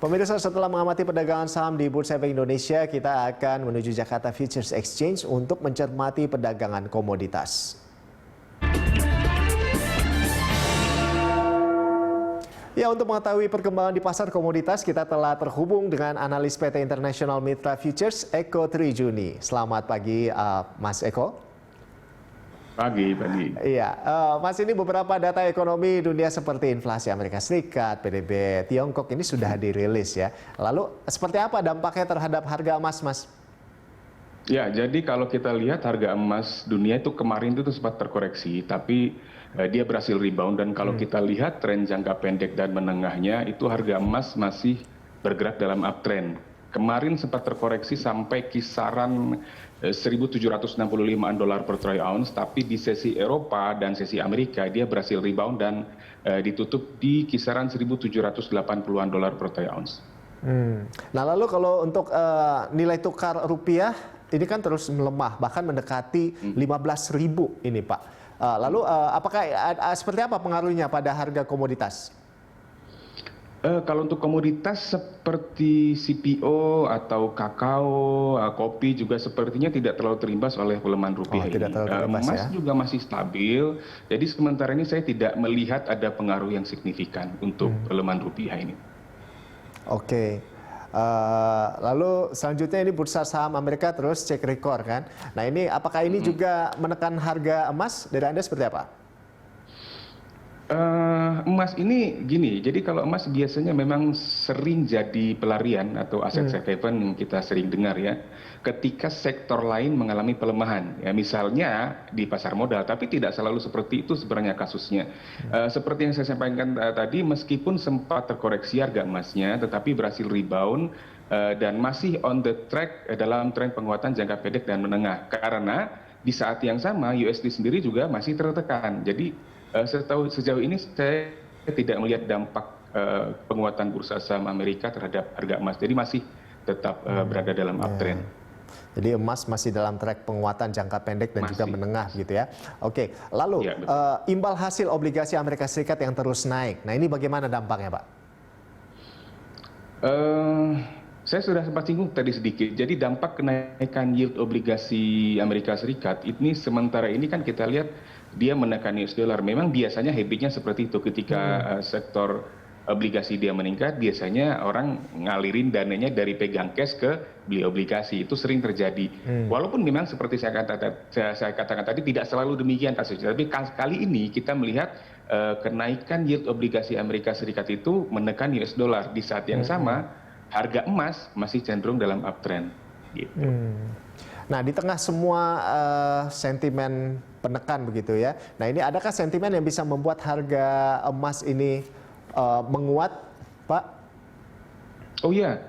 Pemirsa, setelah mengamati perdagangan saham di Bursa Efek Indonesia, kita akan menuju Jakarta Futures Exchange untuk mencermati perdagangan komoditas. Ya, untuk mengetahui perkembangan di pasar komoditas, kita telah terhubung dengan analis PT International Mitra Futures, Eko Trijuni. Selamat pagi, Mas Eko. Pagi. Iya, Mas, ini beberapa data ekonomi dunia seperti inflasi Amerika Serikat, PDB Tiongkok ini sudah dirilis ya. Lalu seperti apa dampaknya terhadap harga emas, Mas? Ya, jadi kalau kita lihat harga emas dunia itu kemarin itu sempat terkoreksi, tapi dia berhasil rebound. Dan kalau kita lihat tren jangka pendek dan menengahnya, itu harga emas masih bergerak dalam uptrend. Kemarin sempat terkoreksi sampai kisaran 1.765 dolar per troy ounce, tapi di sesi Eropa dan sesi Amerika dia berhasil rebound dan ditutup di kisaran 1.780-an dolar per troy ounce. Nah, lalu kalau untuk nilai tukar rupiah ini kan terus melemah, bahkan mendekati 15.000 ini, Pak. Lalu apakah seperti apa pengaruhnya pada harga komoditas? Kalau untuk komoditas seperti CPO atau kakao, kopi juga sepertinya tidak terlalu terimbas oleh pelemahan rupiah ini. Emas juga masih stabil, jadi sementara ini saya tidak melihat ada pengaruh yang signifikan untuk pelemahan rupiah ini. Oke. Lalu selanjutnya ini bursa saham Amerika terus cek rekor kan. Nah, ini apakah ini juga menekan harga emas? Dari Anda seperti apa? Emas ini gini, jadi kalau emas biasanya memang sering jadi pelarian atau aset safe haven yang kita sering dengar ya, ketika sektor lain mengalami pelemahan, ya misalnya di pasar modal, tapi tidak selalu seperti itu sebenarnya kasusnya. Seperti yang saya sampaikan tadi, meskipun sempat terkoreksi harga emasnya, tetapi berhasil rebound dan masih on the track dalam tren penguatan jangka pendek dan menengah, karena di saat yang sama USD sendiri juga masih tertekan. Jadi sejauh ini saya tidak melihat dampak penguatan bursa saham Amerika terhadap harga emas. Jadi masih tetap berada dalam uptrend. Jadi emas masih dalam track penguatan jangka pendek dan juga menengah gitu ya. Oke, lalu imbal hasil obligasi Amerika Serikat yang terus naik. Nah, ini bagaimana dampaknya, Pak? Saya sudah sempat singgung tadi sedikit. Jadi dampak kenaikan yield obligasi Amerika Serikat ini sementara ini kan kita lihat dia menekan US dollar. Memang biasanya habitnya seperti itu, ketika sektor obligasi dia meningkat, biasanya orang ngalirin dananya dari pegang cash ke beli obligasi. Itu sering terjadi. Walaupun memang seperti saya katakan tadi tidak selalu demikian kasusnya. Tapi kali ini kita melihat kenaikan yield obligasi Amerika Serikat itu menekan US dollar. Di saat yang sama harga emas masih cenderung dalam uptrend. Gitu. Nah, di tengah semua sentimen penekan begitu ya. Nah, ini adakah sentimen yang bisa membuat harga emas ini menguat, Pak? Oh iya,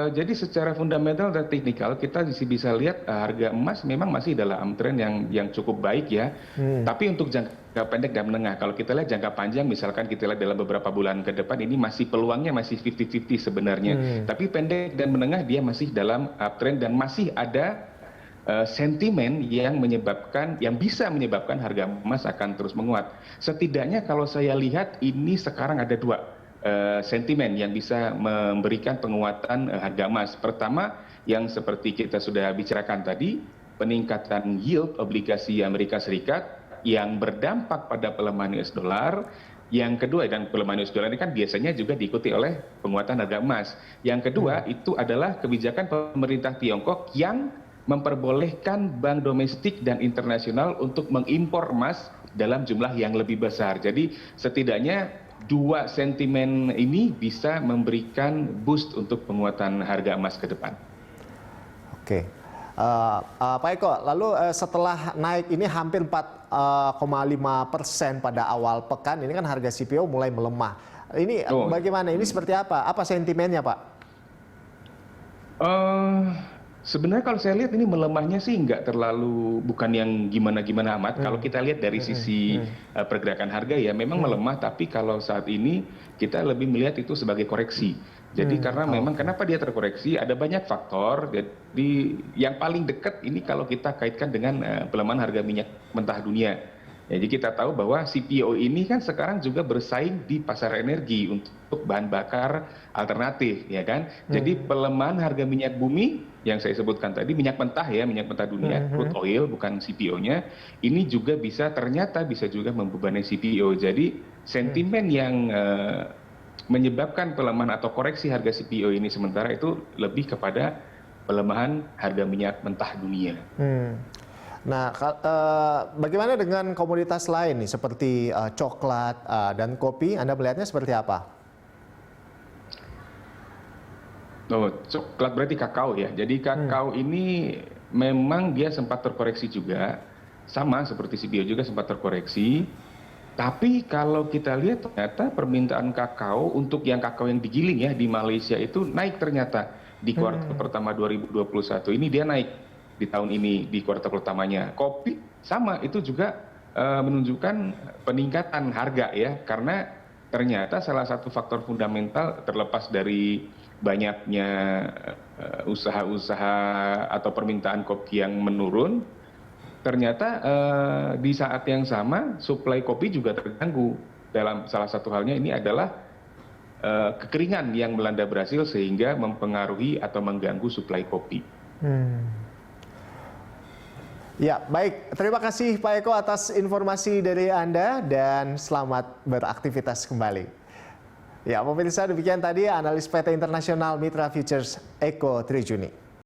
jadi secara fundamental dan teknikal kita bisa lihat harga emas memang masih dalam uptrend yang cukup baik ya. Tapi untuk jangka pendek dan menengah, kalau kita lihat jangka panjang, misalkan kita lihat dalam beberapa bulan ke depan, ini masih peluangnya masih 50-50 sebenarnya. Tapi pendek dan menengah dia masih dalam uptrend dan masih ada sentimen yang bisa menyebabkan harga emas akan terus menguat. Setidaknya kalau saya lihat ini sekarang ada dua sentimen yang bisa memberikan penguatan harga emas. Pertama, yang seperti kita sudah bicarakan tadi, peningkatan yield obligasi Amerika Serikat yang berdampak pada pelemahan US dollar. Yang kedua, dan pelemahan US dollar ini kan biasanya juga diikuti oleh penguatan harga emas. Yang kedua itu adalah kebijakan pemerintah Tiongkok yang memperbolehkan bank domestik dan internasional untuk mengimpor emas dalam jumlah yang lebih besar. Jadi setidaknya dua sentimen ini bisa memberikan boost untuk penguatan harga emas ke depan. Oke. Pak Eko, lalu setelah naik ini hampir 4,5% pada awal pekan, ini kan harga CPO mulai melemah. Ini bagaimana? Ini seperti apa? Apa sentimennya, Pak? Sebenarnya kalau saya lihat ini melemahnya sih nggak terlalu, bukan yang gimana-gimana amat. Kalau kita lihat dari sisi pergerakan harga ya memang melemah, tapi kalau saat ini kita lebih melihat itu sebagai koreksi. Jadi karena memang kenapa dia terkoreksi, ada banyak faktor. Jadi yang paling dekat ini kalau kita kaitkan dengan pelemahan harga minyak mentah dunia. Jadi kita tahu bahwa CPO ini kan sekarang juga bersaing di pasar energi untuk bahan bakar alternatif, ya kan? Jadi pelemahan harga minyak bumi yang saya sebutkan tadi, minyak mentah ya, minyak mentah dunia, crude oil bukan CPO-nya, ini juga ternyata bisa juga membebani CPO. Jadi sentimen yang menyebabkan pelemahan atau koreksi harga CPO ini sementara itu lebih kepada pelemahan harga minyak mentah dunia. Nah, bagaimana dengan komoditas lain nih seperti coklat dan kopi? Anda melihatnya seperti apa? Oh, coklat berarti kakao ya. Jadi kakao ini memang dia sempat terkoreksi juga, sama seperti CPO juga sempat terkoreksi. Tapi kalau kita lihat ternyata permintaan kakao untuk kakao yang digiling ya di Malaysia itu naik ternyata di kuartal pertama 2021 ini dia naik. Di tahun ini di kuartal pertamanya. Kopi sama itu juga menunjukkan peningkatan harga ya, karena ternyata salah satu faktor fundamental terlepas dari banyaknya usaha-usaha atau permintaan kopi yang menurun, ternyata di saat yang sama suplai kopi juga terganggu. Dalam salah satu halnya ini adalah kekeringan yang melanda Brasil sehingga mempengaruhi atau mengganggu suplai kopi. Ya, baik. Terima kasih Pak Eko atas informasi dari Anda dan selamat beraktivitas kembali. Ya, pemirsa, demikian tadi analis PT Internasional Mitra Futures Eko Trijuni.